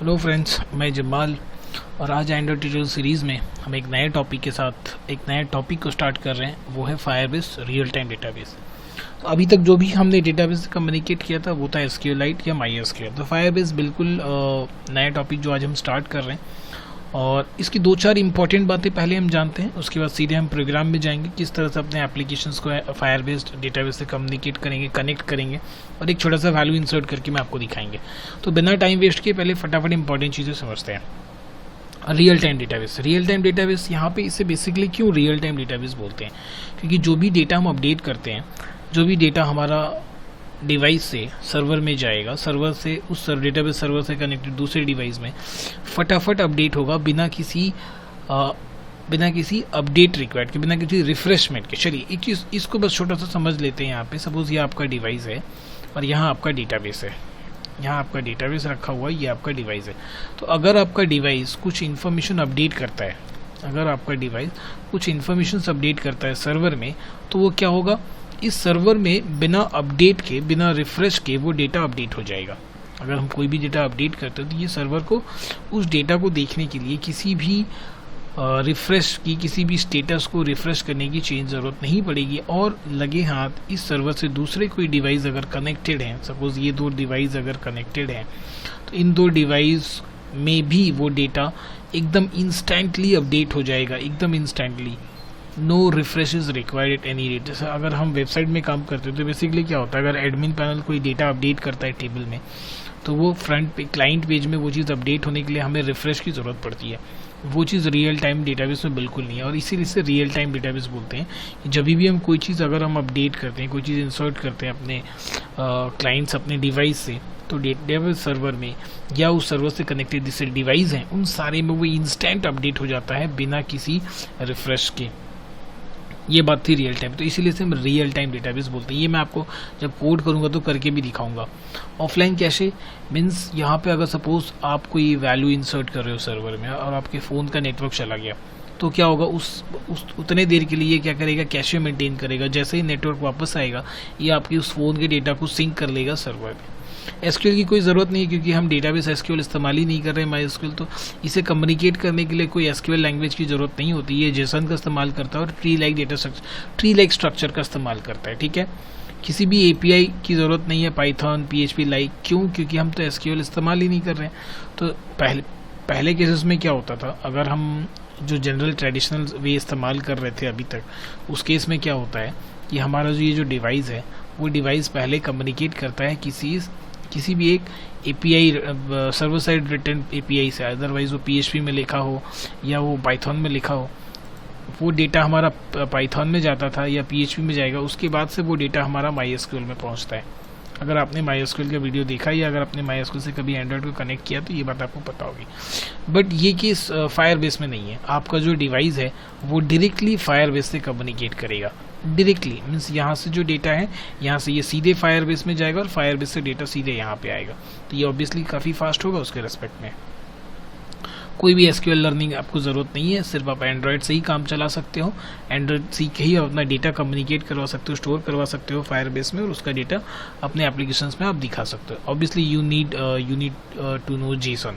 Hello friends, मैं जमाल और आज एंड्रॉइड ट्यूटोरियल सीरीज़ में हम एक नए टॉपिक के साथ एक नए टॉपिक को स्टार्ट कर रहे हैं। वो है फायरबेस रियल टाइम डेटाबेस। तो अभी तक जो भी हमने डेटाबेस से कम्युनिकेट किया था वो था SQLite या MySQL। तो फायरबेस बिल्कुल नया टॉपिक जो आज हम स्टार्ट कर रहे हैं और इसकी दो चार इंपॉर्टेंट बातें पहले हम जानते हैं, उसके बाद सीधे हम प्रोग्राम में जाएंगे, किस तरह से अपने एप्लीकेशंस को फायरबेस डेटाबेस से कम्युनिकेट करेंगे, कनेक्ट करेंगे और एक छोटा सा वैल्यू इंसर्ट करके मैं आपको दिखाएंगे। तो बिना टाइम वेस्ट किए पहले फटाफट इंपॉर्टेंट चीज़ें समझते हैं। रियल टाइम डेटाबेस यहाँ पे इसे बेसिकली क्यों रियल टाइम डेटाबेस बोलते हैं, क्योंकि जो भी डेटा हम अपडेट करते हैं, जो भी डेटा हमारा डिवाइस से सर्वर में जाएगा, सर्वर से उस डेटाबेस सर्वर से कनेक्टेड दूसरे डिवाइस में फटाफट अपडेट होगा बिना किसी अपडेट रिक्वायर्ड के, बिना किसी रिफ्रेशमेंट के। चलिए एक चीज़ इसको बस छोटा सा समझ लेते हैं। यहाँ पे सपोज ये आपका डिवाइस है और यहाँ आपका डेटाबेस है, यहाँ आपका डेटाबेस रखा हुआ है, ये आपका डिवाइस है। तो अगर आपका डिवाइस कुछ इन्फॉर्मेशन अपडेट करता है, अगर आपका डिवाइस कुछ इन्फॉर्मेशन अपडेट करता है सर्वर में, तो वो क्या होगा, इस सर्वर में बिना अपडेट के, बिना रिफ्रेश के वो डेटा अपडेट हो जाएगा। अगर हम कोई भी डेटा अपडेट करते हैं तो ये सर्वर को उस डेटा को देखने के लिए किसी भी रिफ्रेश की, किसी भी स्टेटस को रिफ्रेश करने की ज़रूरत नहीं पड़ेगी। और लगे हाथ इस सर्वर से दूसरे कोई डिवाइस अगर कनेक्टेड हैं, सपोज ये दो डिवाइस अगर कनेक्टेड हैं, तो इन दो डिवाइस में भी वो डेटा एकदम इंस्टेंटली अपडेट हो जाएगा, एकदम instantly. No refresh is required at any rate. जैसे अगर हम वेबसाइट में काम करते हैं तो बेसिकली क्या होता है, अगर एडमिन पैनल कोई डेटा अपडेट करता है टेबल में, तो वो फ्रंट पे क्लाइंट पेज में वो चीज़ अपडेट होने के लिए हमें रिफ्रेश की ज़रूरत पड़ती है। वो चीज़ रियल टाइम डेटाबेस में बिल्कुल नहीं है और इसीलिए इसे रियल टाइम डेटाबेस बोलते हैं। जब भी हम कोई चीज़ अगर हम अपडेट करते हैं, कोई चीज़ इंसर्ट करते हैं अपने क्लाइंट्स अपने डिवाइस से, तो डेटाबेस सर्वर में या उस सर्वर से कनेक्टेड जिससे डिवाइस हैं उन सारे में वो इंस्टेंट अपडेट हो जाता है बिना किसी रिफ्रेश के। ये बात थी रियल टाइम, तो इसीलिए से हम रियल टाइम डेटाबेस बोलते हैं। ये मैं आपको जब कोड करूँगा तो करके भी दिखाऊंगा। ऑफलाइन कैशे मीन्स यहाँ पे अगर सपोज आप कोई वैल्यू इंसर्ट कर रहे हो सर्वर में और आपके फ़ोन का नेटवर्क चला गया, तो क्या होगा, उस उतने देर के लिए क्या करेगा, कैशे मेंटेन करेगा। जैसे ही नेटवर्क वापस आएगा ये आपके उस फ़ोन के डेटा को सिंक कर लेगा सर्वर में। SQL की कोई ज़रूरत नहीं है क्योंकि हम डेटाबेस SQL इस्तेमाल ही नहीं कर रहे हैं, MySQL। तो इसे कम्युनिकेट करने के लिए कोई SQL लैंग्वेज की ज़रूरत नहीं होती। ये JSON का इस्तेमाल करता है और ट्री लाइक स्ट्रक्चर का इस्तेमाल करता है, ठीक है। किसी भी API की ज़रूरत नहीं है, पाइथन, PHP लाइक। क्यों? क्योंकि हम तो SQL इस्तेमाल ही नहीं कर रहे हैं। तो पहले केसेस में क्या होता था, अगर हम जो जनरल ट्रेडिशनल वे इस्तेमाल कर रहे थे अभी तक, उस केस में क्या होता है कि हमारा ये जो डिवाइस है वो डिवाइस पहले कम्युनिकेट करता है किसी भी एक API, server side return API से। अदरवाइज वो PHP में लिखा हो या वो पाइथन में लिखा हो, वो डेटा हमारा पाइथन में जाता था या PHP में जाएगा, उसके बाद से वो डेटा हमारा MySQL में पहुंचता है। अगर आपने MySQL का वीडियो देखा या अगर आपने MySQL से कभी एंड्रॉइड को कनेक्ट किया तो ये बात आपको पता होगी। बट ये केस फायरबेस में नहीं है। आपका जो डिवाइस है वो डायरेक्टली फायरबेस से कम्युनिकेट करेगा। डायरेक्टली मीन्स यहाँ से जो डेटा है यहाँ से ये सीधे फायरबेस में जाएगा और फायरबेस से डेटा सीधे यहाँ पे आएगा। तो ये ऑब्वियसली काफ़ी फास्ट होगा उसके रेस्पेक्ट में। कोई भी SQL लर्निंग आपको ज़रूरत नहीं है, सिर्फ आप एंड्रॉयड से ही काम चला सकते हो। एंड्रॉयड सीख के ही अपना डेटा कम्युनिकेट करवा सकते हो, स्टोर करवा सकते हो फायरबेस में और उसका डेटा अपने एप्लीकेशंस में आप दिखा सकते हो। Obviously you need to know JSON।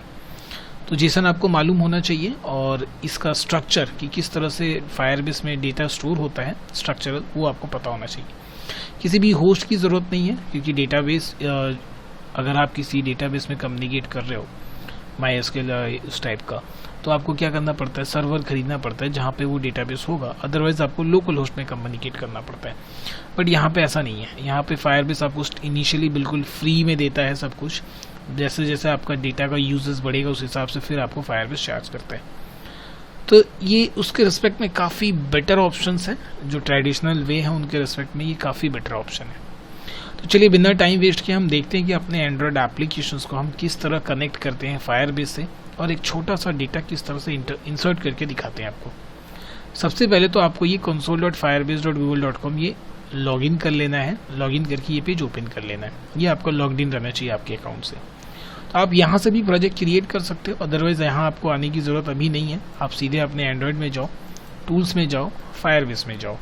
तो JSON आपको मालूम होना चाहिए और इसका स्ट्रक्चर कि किस तरह से फायरबेस में डेटा स्टोर होता है, स्ट्रक्चरल, वो आपको पता होना चाहिए। किसी भी होस्ट की ज़रूरत नहीं है क्योंकि डेटाबेस, अगर आप किसी डेटाबेस में कम्युनिकेट कर रहे हो MySQL उस टाइप का, तो आपको क्या करना पड़ता है, सर्वर खरीदना पड़ता है जहाँ पे वो डेटाबेस होगा। अदरवाइज आपको लोकल होस्ट में कम्युनिकेट करना पड़ता है। बट यहाँ पे ऐसा नहीं है। यहाँ पे फायरबेस आपको इनिशियली बिल्कुल फ्री में देता है सब कुछ। जैसे जैसे आपका डेटा का यूजेस बढ़ेगा उस हिसाब से फिर आपको फायरबेस चार्ज करता है। तो ये उसके रिस्पेक्ट में काफ़ी बेटर ऑप्शंस हैं। जो ट्रेडिशनल वे हैं उनके रिस्पेक्ट में ये काफ़ी बेटर ऑप्शन है। तो चलिए बिना टाइम वेस्ट किए हम देखते हैं कि अपने एंड्रॉयड एप्लीकेशंस को हम किस तरह कनेक्ट करते हैं फायरबेस से और एक छोटा सा डेटा किस तरह से इंसर्ट करके दिखाते हैं आपको। सबसे पहले तो आपको ये console.firebase.google.com ये लॉगिन कर लेना है। लॉगिन करके ये पेज ओपन कर लेना है। ये आपका लॉग्ड इन रहना चाहिए आपके अकाउंट से। तो आप यहाँ से भी प्रोजेक्ट क्रिएट कर सकते हो, अदरवाइज यहाँ आपको आने की ज़रूरत अभी नहीं है। आप सीधे अपने एंड्रॉयड में जाओ, टूल्स में जाओ, फायरबेस में जाओ।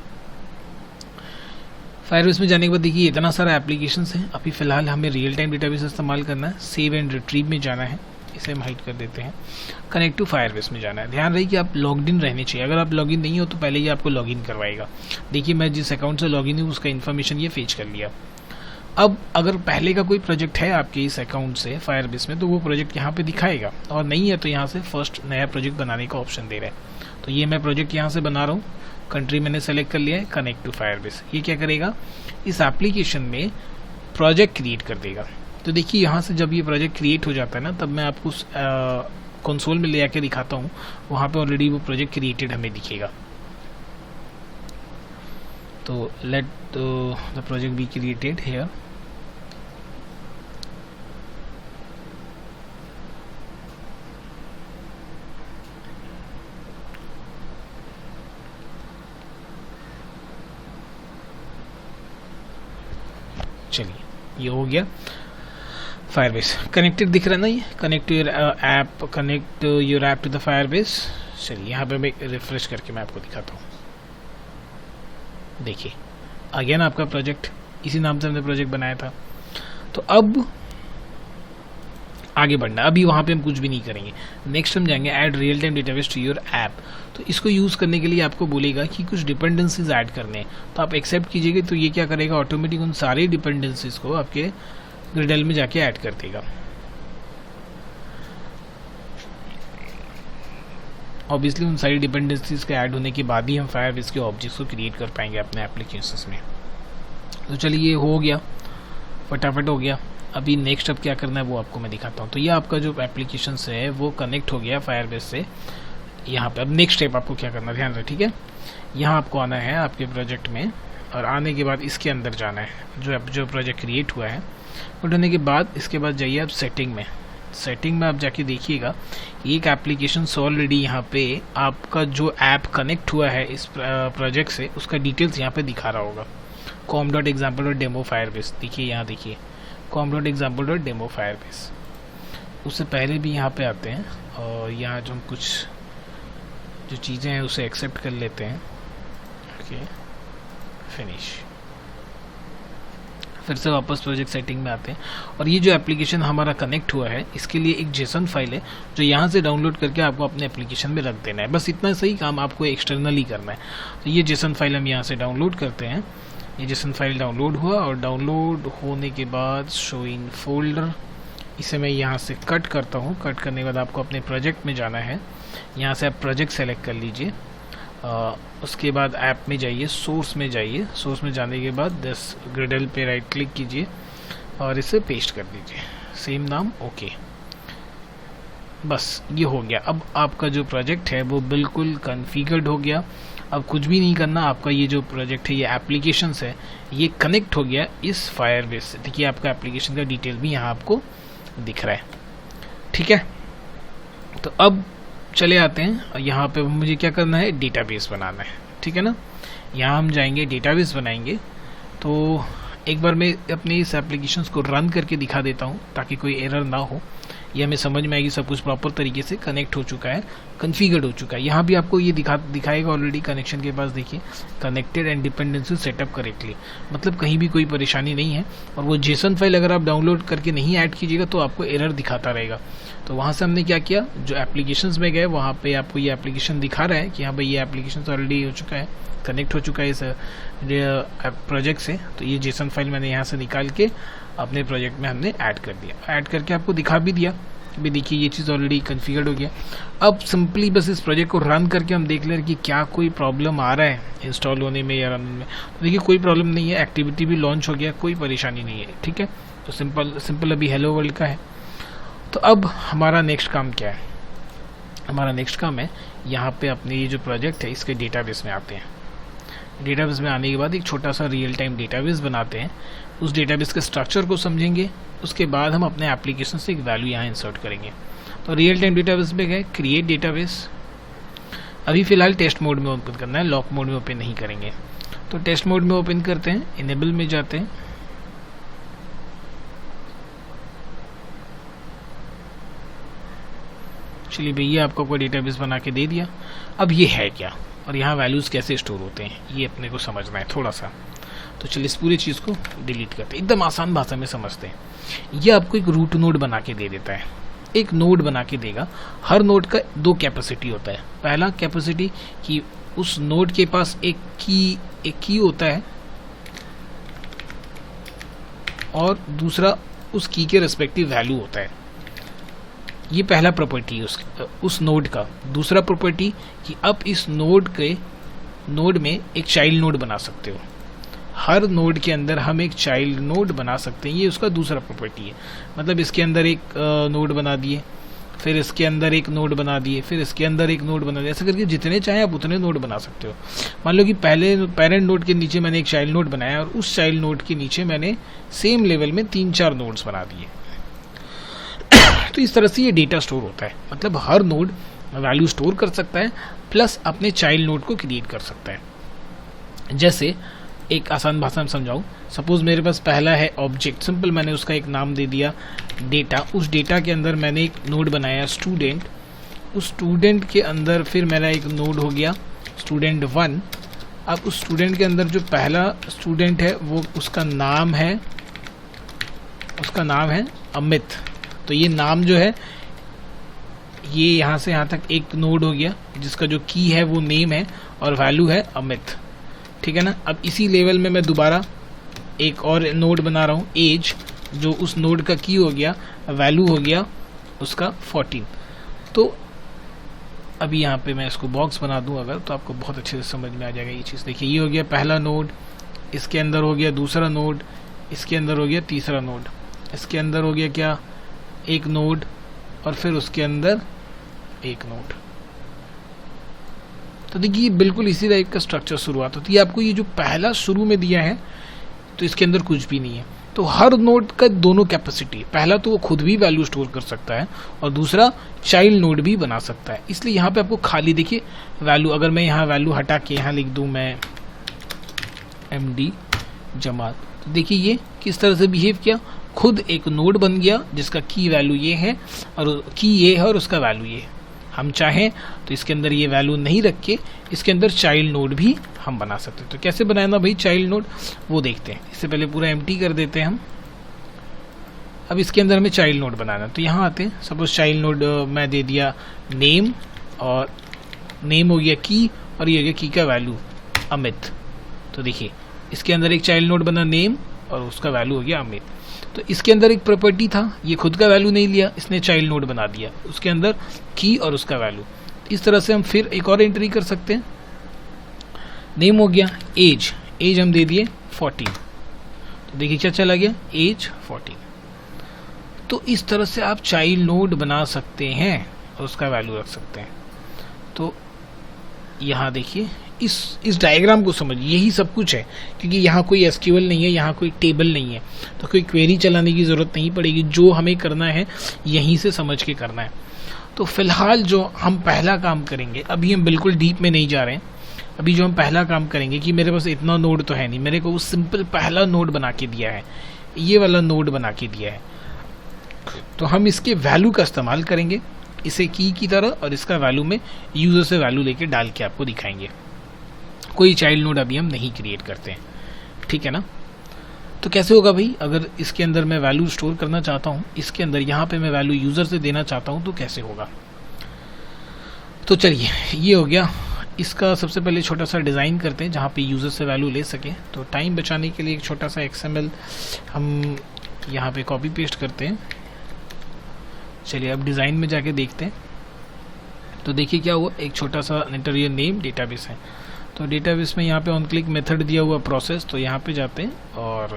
फायरबेस में जाने के बाद देखिए इतना सारा एप्लीकेशंस हैं। अभी फ़िलहाल हमें रियल टाइम डेटाबेस इस्तेमाल करना है। सेव एंड रिट्रीव में जाना है। इसे हम हाइड कर देते हैं। कनेक्ट टू फायरबेस में जाना है। ध्यान रहे कि आप लॉग्ड इन रहने चाहिए। अगर आप लॉगिन नहीं हो तो पहले ही आपको लॉगिन करवाएगा। देखिए मैं जिस अकाउंट से लॉगिन हूँ उसका इन्फॉर्मेशन ये फेच कर लिया। अब अगर पहले का कोई प्रोजेक्ट है आपके इस अकाउंट से फायरबेस में तो वो प्रोजेक्ट यहाँ पे दिखाएगा, और नहीं है तो यहाँ से फर्स्ट नया प्रोजेक्ट बनाने का ऑप्शन दे रहा है। तो ये मैं प्रोजेक्ट यहाँ से बना रहा हूँ, कंट्री मैंने सेलेक्ट कर लिया है, कनेक्ट टू फायरबेस। ये क्या करेगा, इस एप्लीकेशन में प्रोजेक्ट क्रिएट कर देगा। तो देखिए यहाँ से जब ये प्रोजेक्ट क्रिएट हो जाता है ना, तब मैं आपको कंसोल में ले आके दिखाता हूँ, वहाँ पे ऑलरेडी वो प्रोजेक्ट क्रिएटेड हमें दिखेगा। तो let the project be created here. चलिए ये हो गया फायरबेस कनेक्टेड दिख रहा है ना, ये connect your app, connect your app to the Firebase. चलिए यहाँ पे मैं रिफ्रेश करके मैं आपको दिखाता हूँ। देखिए आ गया ना आपका प्रोजेक्ट, इसी नाम से हमने प्रोजेक्ट बनाया था। तो अब आगे बढ़ना, अभी वहाँ पे हम कुछ भी नहीं करेंगे। नेक्स्ट हम जाएंगे add real time database to your app. तो इसको यूज़ करने के लिए आपको बोलेगा कि कुछ डिपेंडेंसीज ऐड करने हैं, तो आप एक्सेप्ट कीजिएगा। तो ये क्या करेगा, ऑटोमेटिक उन सारी डिपेंडेंसीज को आपके ग्रिडल में जाके ऐड कर देगा। ऑब्वियसली उन सारी डिपेंडेंसीज के ऐड होने के बाद ही हम फायरबेस के ऑब्जेक्ट्स को क्रिएट कर पाएंगे अपने एप्लीकेशंस में। तो चलिए ये हो गया, फटाफट हो गया। अभी नेक्स्ट अब क्या करना है वो आपको मैं दिखाता हूँ। तो ये आपका जो एप्लीकेशन है वो कनेक्ट हो गया फायरबेस से यहाँ पे। अब नेक्स्ट स्टेप आपको क्या करना है, ध्यान रहे, ठीक है। यहाँ आपको आना है आपके प्रोजेक्ट में, और आने के बाद इसके अंदर जाना है जो प्रोजेक्ट क्रिएट हुआ है। उठाने के बाद इसके बाद जाइए आप सेटिंग में। सेटिंग में आप जाके देखिएगा एक एप्लीकेशन ऑलरेडी यहाँ पे आपका जो ऐप कनेक्ट हुआ है इस प्रोजेक्ट से, उसका डिटेल्स यहाँ पे दिखा रहा होगा। com.example.demo फायरबेस, देखिए यहाँ देखिए com.example.demo फायरबेस। उससे पहले भी यहाँ पे आते हैं और यहाँ जो कुछ जो चीज़ें हैं उसे एक्सेप्ट कर लेते हैं। ओके फिनिश, फिर से वापस प्रोजेक्ट सेटिंग में आते हैं, और ये जो एप्लीकेशन हमारा कनेक्ट हुआ है इसके लिए एक जेसन फाइल है जो यहाँ से डाउनलोड करके आपको अपने एप्लीकेशन में रख देना है। बस इतना सही काम आपको एक्सटर्नली करना है। तो ये जेसन फाइल हम यहाँ से डाउनलोड करते हैं। ये जेसन फाइल डाउनलोड हुआ, और डाउनलोड होने के बाद शो इन फोल्डर, इसे मैं यहाँ से कट करता हूँ। कट करने के बाद आपको अपने प्रोजेक्ट में जाना है। यहाँ से आप प्रोजेक्ट सेलेक्ट कर लीजिए, उसके बाद ऐप में जाइए, सोर्स में जाइए। सोर्स में जाने के बाद 10 ग्रिडल पे राइट क्लिक कीजिए और इसे पेस्ट कर दीजिए, सेम नाम, ओके। बस ये हो गया। अब आपका जो प्रोजेक्ट है वो बिल्कुल कॉन्फ़िगर्ड हो गया। अब कुछ भी नहीं करना, आपका ये जो प्रोजेक्ट है, ये एप्लीकेशंस है, ये कनेक्ट हो गया इस फायरबेस से। देखिए आपका एप्लीकेशन का डिटेल भी यहाँ आपको दिख रहा है, ठीक है। तो अब चले आते हैं, और यहाँ पे मुझे क्या करना है, डेटाबेस बनाना है, ठीक है ना। यहाँ हम जाएंगे डेटाबेस बनाएंगे। तो एक बार मैं अपने इस एप्लीकेशंस को रन करके दिखा देता हूँ ताकि कोई एरर ना हो। ये हमें समझ में आएगी सब कुछ प्रॉपर तरीके से कनेक्ट हो चुका है, कॉन्फ़िगर्ड हो चुका है। यहाँ भी आपको ये दिखाएगा ऑलरेडी कनेक्शन के पास, देखिए connected and dependency setup correctly, मतलब कहीं भी कोई परेशानी नहीं है। और वो जेसन फाइल अगर आप डाउनलोड करके नहीं ऐड कीजिएगा तो आपको एरर दिखाता रहेगा। तो वहाँ से हमने क्या किया, जो एप्लीकेशंस में गए वहाँ पे आपको ये एप्लीकेशन दिखा रहा है कि हाँ भाई ये एप्लीकेशन ऑलरेडी हो चुका है, कनेक्ट हो चुका है इस प्रोजेक्ट से। तो ये जेसन फाइल मैंने यहाँ से निकाल के अपने प्रोजेक्ट में हमने ऐड कर दिया, ऐड करके आपको दिखा भी दिया। अभी देखिए ये चीज़ ऑलरेडी कॉन्फ़िगर्ड हो गया। अब सिंपली बस इस प्रोजेक्ट को रन करके हम देख लें कि क्या कोई प्रॉब्लम आ रहा है इंस्टॉल होने में या रन में। तो देखिए कोई प्रॉब्लम नहीं है, एक्टिविटी भी लॉन्च हो गया, कोई परेशानी नहीं है, ठीक है। तो सिंपल अभी हेलो वर्ल्ड का है। तो अब हमारा नेक्स्ट काम क्या है, हमारा नेक्स्ट काम है यहाँ पे अपने ये जो प्रोजेक्ट है इसके डेटाबेस में आते हैं। डेटाबेस में आने के बाद एक छोटा सा रियल टाइम डेटाबेस बनाते हैं। उस डेटाबेस के स्ट्रक्चर को समझेंगे, उसके बाद हम अपने एप्लीकेशन से एक वैल्यू यहाँ इंसर्ट करेंगे। तो रियल टाइम डेटाबेस में गए, क्रिएट डेटाबेस। अभी फ़िलहाल टेस्ट मोड में ओपन करना है, लॉक मोड में ओपन नहीं करेंगे। तो टेस्ट मोड में ओपन करते हैं, इनेबल में जाते हैं। चलिए भैया आपको कोई डेटाबेस बना के दे दिया। अब ये है क्या और यहाँ वैल्यूज़ कैसे स्टोर होते हैं ये अपने को समझना है थोड़ा सा। तो चलिए इस पूरी चीज़ को डिलीट करते हैं, एकदम आसान भाषा में समझते हैं। ये आपको एक रूट नोड बना के दे देता है। एक नोड बना के देगा। हर नोड का दो कैपेसिटी होता है। पहला कैपेसिटी कि उस नोड के पास एक की होता है, और दूसरा उस की के रेस्पेक्टिव वैल्यू होता है। ये पहला प्रॉपर्टी है उस नोड का। दूसरा प्रॉपर्टी कि आप इस नोड में एक चाइल्ड नोड बना सकते हो। हर नोड के अंदर हम एक चाइल्ड नोड बना सकते हैं, ये उसका दूसरा प्रॉपर्टी है। मतलब इसके अंदर एक नोड बना दिए, फिर इसके अंदर एक नोड बना दिए, फिर इसके अंदर एक नोड बना दिए, ऐसे करके जितने चाहें आप उतने नोड बना सकते हो। मान लो कि पहले पेरेंट नोड के नीचे मैंने एक चाइल्ड नोड बनाया और उस चाइल्ड नोड के नीचे मैंने सेम लेवल में 3-4 नोड्स बना दिए। तो इस तरह से ये डेटा स्टोर होता है। मतलब हर नोड वैल्यू स्टोर कर सकता है प्लस अपने चाइल्ड नोड को क्रिएट कर सकता है। जैसे एक आसान भाषा में समझाऊं, सपोज मेरे पास पहला है ऑब्जेक्ट, सिंपल मैंने उसका एक नाम दे दिया डेटा। उस डेटा के अंदर मैंने एक नोड बनाया स्टूडेंट। उस स्टूडेंट के अंदर फिर मेरा एक नोड हो गया स्टूडेंट 1। अब उस स्टूडेंट के अंदर जो पहला स्टूडेंट है वो उसका नाम है अमित। तो ये नाम जो है ये यहाँ से यहाँ तक एक नोड हो गया जिसका जो की है वो नेम है और वैल्यू है अमित। ठीक है ना। अब इसी लेवल में मैं दोबारा एक और नोड बना रहा हूँ एज, जो उस नोड का की हो गया, वैल्यू हो गया उसका 14। तो अभी यहाँ पे मैं इसको बॉक्स बना दूँ अगर, तो आपको बहुत अच्छे से समझ में आ जाएगा ये चीज़। देखिए ये हो गया पहला नोड, इसके अंदर हो गया दूसरा नोड, इसके अंदर हो गया तीसरा नोड, इसके अंदर हो गया क्या एक नोड, और फिर उसके अंदर एक नोड। तो देखिए बिल्कुल इसी टाइप का स्ट्रक्चर शुरुआत होती है। आपको ये जो पहला शुरू में दिया है तो इसके अंदर कुछ भी नहीं है। तो हर नोड का दोनों कैपेसिटी, पहला तो वो खुद भी वैल्यू स्टोर कर सकता है और दूसरा चाइल्ड नोड भी बना सकता है। इसलिए यहाँ पे आपको खाली देखिए वैल्यू, अगर मैं यहाँ वैल्यू हटा के यहाँ लिख दूँ मैं MD जमात, तो देखिए ये किस तरह से बिहेव किया। खुद एक नोड बन गया जिसका की वैल्यू ये है और की ये है और उसका वैल्यू ये है। हम चाहें तो इसके अंदर ये वैल्यू नहीं रख के इसके अंदर चाइल्ड नोड भी हम बना सकते हैं। तो कैसे बनाना भाई चाइल्ड नोड, वो देखते हैं। इससे पहले पूरा एम्प्टी कर देते हैं हम। अब इसके अंदर हमें चाइल्ड नोड बनाना, तो यहाँ आते हैं। सपोज चाइल्ड नोड मैं दे दिया नेम, और नेम हो गया की और ये हो गया की का वैल्यू अमित। तो देखिए इसके अंदर एक चाइल्ड नोड बना नेम और उसका वैल्यू हो गया अमित। तो इसके अंदर एक प्रॉपर्टी था, ये खुद का वैल्यू नहीं लिया, इसने चाइल्ड नोड बना दिया, उसके अंदर की और उसका वैल्यू। इस तरह से हम फिर एक और एंट्री कर सकते हैं। नेम हो गया एज हम दे दिए 14। तो देखिए क्या चला गया एज 14। तो इस तरह से आप चाइल्ड नोड बना सकते हैं और उसका वैल्यू रख सकते हैं। तो यहाँ देखिए इस डायग्राम को समझिए, यही सब कुछ है। क्योंकि यहाँ कोई SQL नहीं है, यहाँ कोई टेबल नहीं है, तो कोई क्वेरी चलाने की ज़रूरत नहीं पड़ेगी। जो हमें करना है यहीं से समझ के करना है। तो फिलहाल जो हम पहला काम करेंगे, अभी हम बिल्कुल डीप में नहीं जा रहे हैं। अभी जो हम पहला काम करेंगे कि मेरे पास इतना नोड तो है नहीं, मेरे को वो सिंपल पहला नोड बना के दिया है, ये वाला नोड बना के दिया है। तो हम इसके वैल्यू का इस्तेमाल करेंगे, इसे की तरह, और इसका वैल्यू में यूज़र से वैल्यू लेके डाल के आपको दिखाएंगे। कोई चाइल्ड नोड अभी हम नहीं क्रिएट करते हैं, ठीक है ना। तो कैसे होगा भाई, अगर इसके अंदर मैं वैल्यू स्टोर करना चाहता हूँ, इसके अंदर यहाँ पे मैं वैल्यू यूज़र से देना चाहता हूँ, तो कैसे होगा। तो चलिए ये हो गया। इसका सबसे पहले छोटा सा डिज़ाइन करते हैं जहाँ पे यूज़र से वैल्यू ले सकें। तो टाइम बचाने के लिए एक छोटा सा XML हम यहाँ पे कॉपी पेस्ट करते हैं। चलिए अब डिज़ाइन में जाके देखते हैं। तो देखिए क्या हुआ, एक छोटा सा एंटर योर नेम डेटाबेस है। तो डेटाबेस में यहाँ पे ऑन क्लिक मेथड दिया हुआ प्रोसेस, तो यहाँ पे जाते हैं और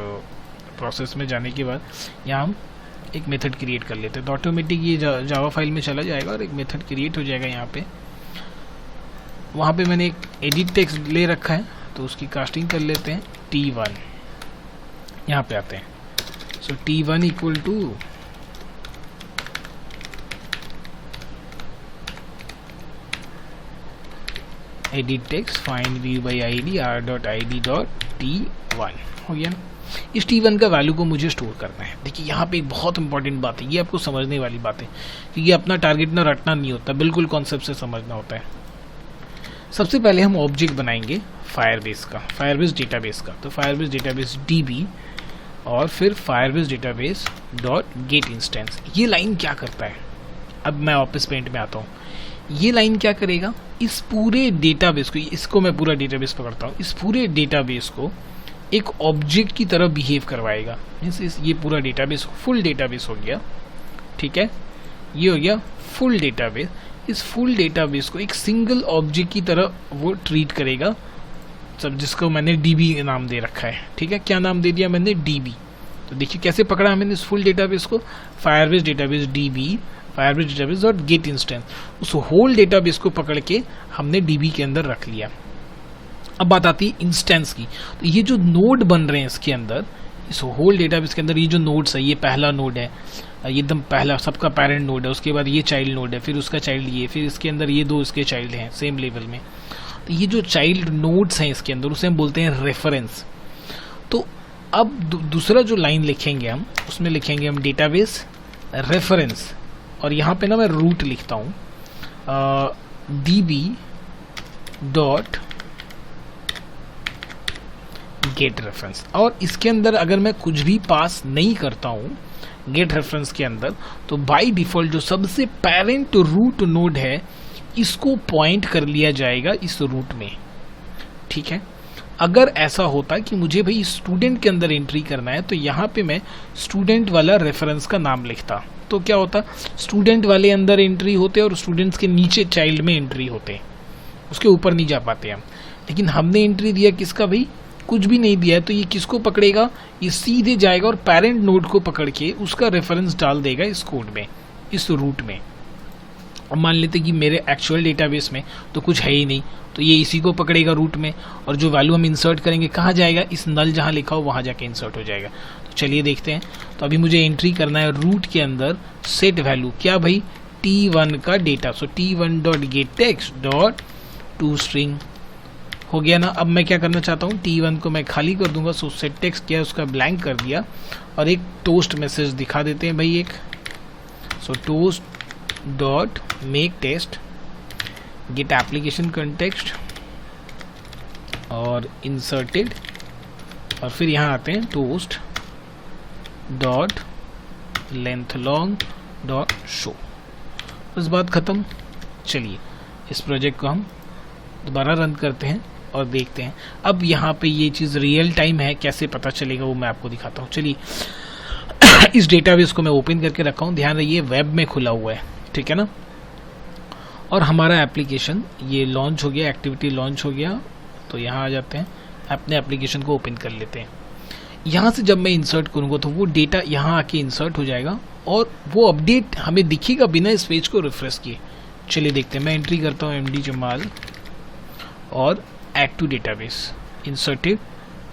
प्रोसेस में जाने के बाद यहाँ हम एक मेथड क्रिएट कर लेते हैं। तो ऑटोमेटिक ये जावा फाइल में चला जाएगा और एक मेथड क्रिएट हो जाएगा यहाँ पे। वहाँ पे मैंने एक एडिट टेक्स्ट ले रखा है, तो उसकी कास्टिंग कर लेते हैं T1। यहाँ पे आते हैं। So T1 equal to edit text find view by ID r.id.t1 हो गया ना। इस T1 का वैल्यू को मुझे स्टोर करना है। देखिए यहाँ पे एक बहुत इंपॉर्टेंट बात है, ये आपको समझने वाली बात है, क्योंकि अपना टारगेट ना रटना नहीं होता, बिल्कुल कॉन्सेप्ट से समझना होता है। सबसे पहले हम ऑब्जेक्ट बनाएंगे फायरबेस का, फायरबेस डेटाबेस का। तो फायरबेस डेटाबेस DB और फिर Firebase database dot gate instance. ये लाइन क्या करता है, अब मैं ऑफिस पेंट में आता हूँ। ये लाइन क्या करेगा, इस पूरे डेटाबेस को, इसको मैं पूरा डेटाबेस पकड़ता हूँ, इस पूरे डेटाबेस को एक ऑब्जेक्ट की तरह बिहेव करवाएगा। मीन्स ये पूरा डेटाबेस फुल डेटाबेस हो गया, ठीक है, ये हो गया फुल डेटाबेस। इस फुल डेटाबेस को एक सिंगल ऑब्जेक्ट की तरह वो ट्रीट करेगा, सब जिसको मैंने डीबी नाम दे रखा है, ठीक है। क्या नाम दे दिया मैंने, डीबी। तो देखिए कैसे पकड़ा है मैंने इस फुल डेटाबेस को, Firebase database dB, Firebase database dot gate instance, उस होल डेटाबेस को पकड़ के हमने डीबी के अंदर रख लिया। अब बात आती है इंस्टेंस की। तो ये जो नोड बन रहे हैं इसके अंदर, इस होल डेटाबेस के अंदर ये जो नोड्स है, ये पहला नोड है, ये एकदम पहला सबका पेरेंट नोड है, उसके बाद ये चाइल्ड नोड है, फिर उसका चाइल्ड ये, फिर इसके अंदर ये दो इसके चाइल्ड हैं सेम लेवल में। तो ये जो चाइल्ड नोड्स हैं इसके अंदर, उसे हम बोलते हैं रेफरेंस। तो अब दूसरा जो लाइन लिखेंगे हम, उसमें लिखेंगे हम डेटाबेस रेफरेंस, और यहाँ पे ना मैं रूट लिखता हूँ db डॉट गेट रेफरेंस। और इसके अंदर अगर मैं कुछ भी पास नहीं करता हूँ गेट रेफरेंस के अंदर, तो बाय डिफॉल्ट जो सबसे पेरेंट रूट नोड है इसको पॉइंट कर लिया जाएगा इस रूट में, ठीक है। अगर ऐसा होता कि मुझे भाई स्टूडेंट के अंदर एंट्री करना है, तो यहाँ पे मैं स्टूडेंट वाला रेफरेंस का नाम लिखता, तो क्या होता, स्टूडेंट वाले अंदर एंट्री होते और स्टूडेंट्स के नीचे चाइल्ड में एंट्री होते, उसके ऊपर नहीं जा पाते हम। लेकिन हमने एंट्री दिया किसका भाई, कुछ भी नहीं दिया है, तो ये किसको पकड़ेगा, ये सीधे जाएगा और पेरेंट नोड को पकड़ के उसका रेफरेंस डाल देगा इस कोड में, इस रूट में। अब मान लेते कि मेरे एक्चुअल डेटाबेस में तो कुछ है ही नहीं, तो ये इसी को पकड़ेगा रूट में, और जो वैल्यू हम इंसर्ट करेंगे कहाँ जाएगा, इस नल जहाँ लिखा हो वहाँ जाके इंसर्ट हो जाएगा। तो चलिए देखते हैं। तो अभी मुझे एंट्री करना है रूट के अंदर सेट वैल्यू, क्या भाई, t1 का data. So t1 dot gate text dot to string हो गया ना। अब मैं क्या करना चाहता हूँ, t1 को मैं खाली कर दूंगा। सो सेट टेक्स्ट क्या है, उसका ब्लैंक कर दिया, और एक टोस्ट मैसेज दिखा देते हैं भाई एक। So toast dot make text get application context और इंसर्टेड, और फिर यहाँ आते हैं toast dot length long dot show. बस बात खत्म। चलिए इस प्रोजेक्ट को हम दोबारा रन करते हैं और देखते हैं। अब यहाँ पे ये चीज़ रियल टाइम है, कैसे पता चलेगा वो मैं आपको दिखाता हूँ। चलिए इस डेटाबेस को मैं ओपन करके रखा हूँ, ध्यान रखिए वेब में खुला हुआ है, ठीक है ना। और हमारा एप्लीकेशन ये लॉन्च हो गया, एक्टिविटी लॉन्च हो गया। तो यहाँ आ जाते हैं, अपने एप्लीकेशन को ओपन कर लेते हैं। यहाँ से जब मैं इंसर्ट करूँगा तो वो डेटा यहाँ आके इंसर्ट हो जाएगा, और वो अपडेट हमें दिखेगा बिना इस पेज को रिफ्रेश किए। चलिए देखते हैं। मैं एंट्री करता हूँ MD जमाल और ऐड टू डेटाबेस इंसर्टेड।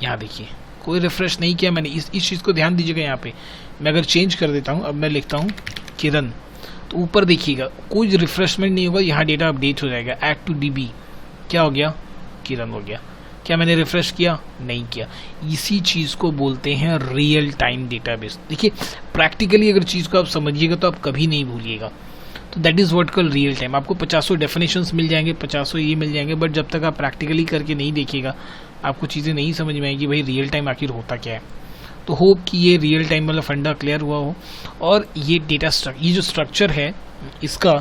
यहाँ देखिए कोई रिफ्रेश नहीं किया मैंने, इस चीज़ को ध्यान दीजिएगा। यहाँ पे मैं अगर चेंज कर देता हूँ, अब मैं लिखता हूँ किरण, तो ऊपर देखिएगा कोई रिफ्रेशमेंट नहीं होगा, यहाँ डेटा अपडेट हो जाएगा। ऐड टू DB क्या हो गया, किरण हो गया। क्या मैंने रिफ्रेश किया, नहीं किया। इसी चीज़ को बोलते हैं रियल टाइम डेटाबेस। देखिए प्रैक्टिकली अगर चीज़ को आप समझिएगा तो आप कभी नहीं भूलिएगा। तो that is what called real time. आपको 50 डेफिनेशंस मिल जाएंगे, 50 ये मिल जाएंगे, बट जब तक आप प्रैक्टिकली करके नहीं देखिएगा आपको चीज़ें नहीं समझ में आएगी भाई रियल टाइम आखिर होता क्या है। तो होप कि ये रियल टाइम वाला फंडा क्लियर हुआ हो, और ये डेटा ये जो स्ट्रक्चर है इसका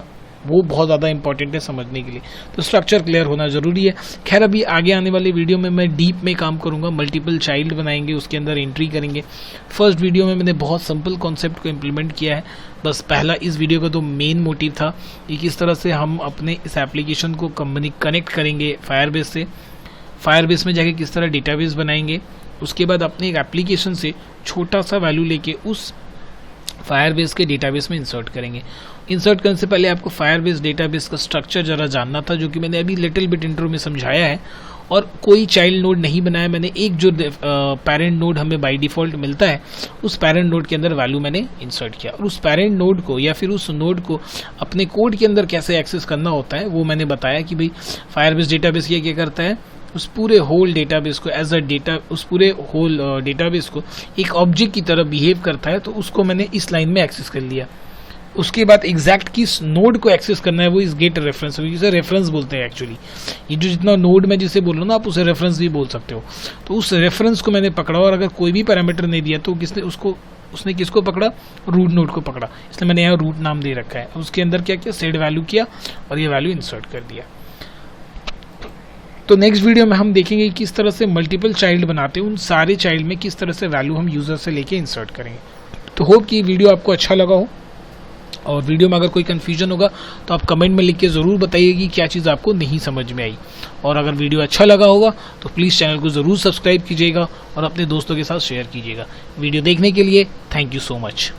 वो बहुत ज़्यादा इंपॉर्टेंट है समझने के लिए। तो स्ट्रक्चर क्लियर होना ज़रूरी है। खैर अभी आगे आने वाले वीडियो में मैं डीप में काम करूँगा, मल्टीपल चाइल्ड बनाएंगे, उसके अंदर एंट्री करेंगे। फर्स्ट वीडियो में मैंने बहुत सिंपल कॉन्सेप्ट को इम्प्लीमेंट किया है। बस पहला इस वीडियो का तो मेन मोटिव था कि किस तरह से हम अपने इस एप्लीकेशन को कनेक्ट करेंगे फायरबेस से, फायरबेस में जाके किस तरह डेटाबेस बनाएंगे, उसके बाद अपने एक एप्लीकेशन से छोटा सा वैल्यू लेके उस फायरबेस के डेटाबेस में इंसर्ट करेंगे। इंसर्ट करने से पहले आपको फायरबेस डेटाबेस का स्ट्रक्चर ज़रा जानना था, जो कि मैंने अभी लिटिल बिट इंट्रो में समझाया है। और कोई चाइल्ड नोड नहीं बनाया मैंने, एक जो पेरेंट नोड हमें बाय डिफ़ॉल्ट मिलता है उस पेरेंट नोड के अंदर वैल्यू मैंने इंसर्ट किया, और उस पेरेंट नोड को या फिर उस नोड को अपने कोड के अंदर कैसे एक्सेस करना होता है वो मैंने बताया कि भाई फायरबेस डेटाबेस क्या करता है, उस पूरे होल डेटाबेस को एज अ डेटा, उस पूरे होल डेटाबेस को एक ऑब्जेक्ट की तरह बिहेव करता है। तो उसको मैंने इस लाइन में एक्सेस कर लिया। उसके बाद एग्जैक्ट किस नोड को एक्सेस करना है वो इस गेट रेफरेंस, जिसे रेफरेंस बोलते हैं एक्चुअली। ये जो जितना नोड में जिसे बोल रहा हूँ ना, आप उसे रेफरेंस भी बोल सकते हो। तो उस रेफरेंस को मैंने पकड़ा, और अगर कोई भी पैरामीटर नहीं दिया तो किसने उसको उसने किसको पकड़ा, रूट नोड को पकड़ा, इसलिए मैंने यहाँ रूट नाम दे रखा है। उसके अंदर क्या किया, सेट वैल्यू किया और ये वैल्यू इंसर्ट कर दिया। तो नेक्स्ट वीडियो में हम देखेंगे किस तरह से मल्टीपल चाइल्ड बनाते हैं, उन सारे चाइल्ड में किस तरह से वैल्यू हम यूज़र से लेके इंसर्ट करेंगे। तो होप कि वीडियो आपको अच्छा लगा हो, और वीडियो में अगर कोई कन्फ्यूजन होगा तो आप कमेंट में लिख के ज़रूर बताइए कि क्या चीज़ आपको नहीं समझ में आई। और अगर वीडियो अच्छा लगा होगा तो प्लीज़ चैनल को ज़रूर सब्सक्राइब कीजिएगा और अपने दोस्तों के साथ शेयर कीजिएगा। वीडियो देखने के लिए थैंक यू सो मच।